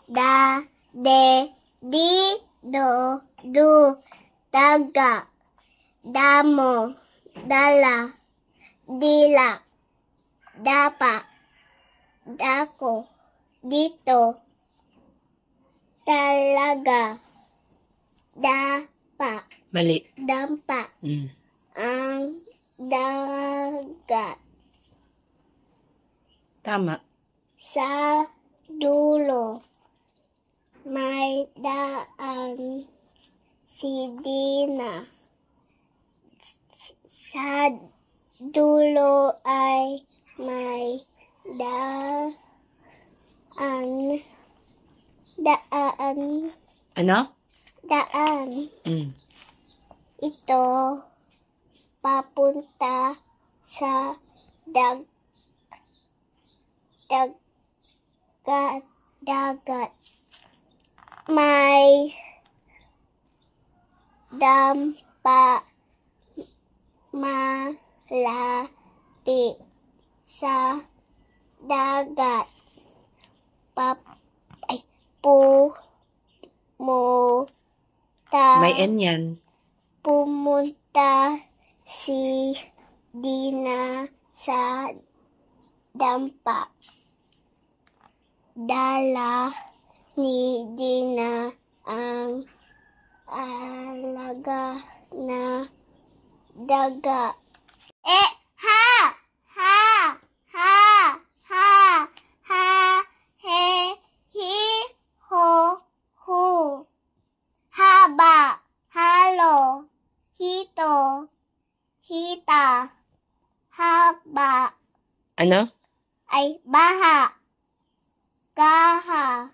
da, de, di, do, du, daga, damo, dala, dila, dapa, dako, dito, talaga, dapa, Mali. dampa, ang dagat, Tama. sa dulo, may daan, si Dina, sa dulo ay may daan, Ano? daan. Ito papunta sa dagat. May dampa malapit sa dagat. May N yan. Pumunta si Dina sa dampa. Dala ni Dina ang alaga na daga. He, ho, hu. Haba, halo, hito, hita, haba. Ano? Ay, baha, gaha,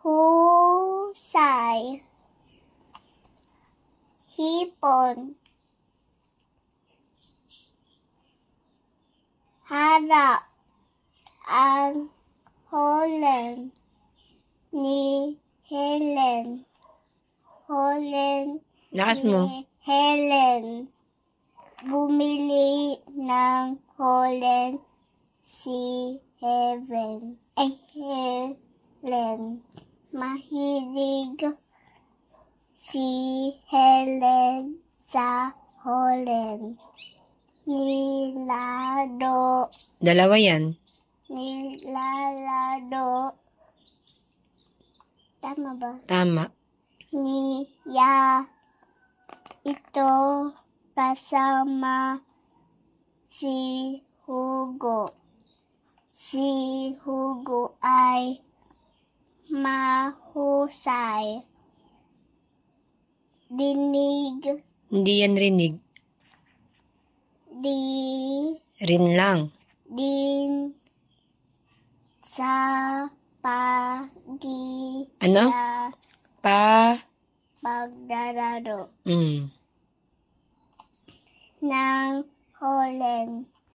husay, hipon, harap, ang holen ni Helen. Lakas mo. Ni Helen. Bumili ng holen si Helen. Mahilig si Helen sa holen. Nilalado. Dalawa yan. Nilalado. Tama ba? Tama. Niya. Ito kasama si Hugo. Si Hugo ay mahusay. Dinig. Hindi yan rinig. Rin lang. Din. Sa Ano? Pagdarado. Mm. Ng holen.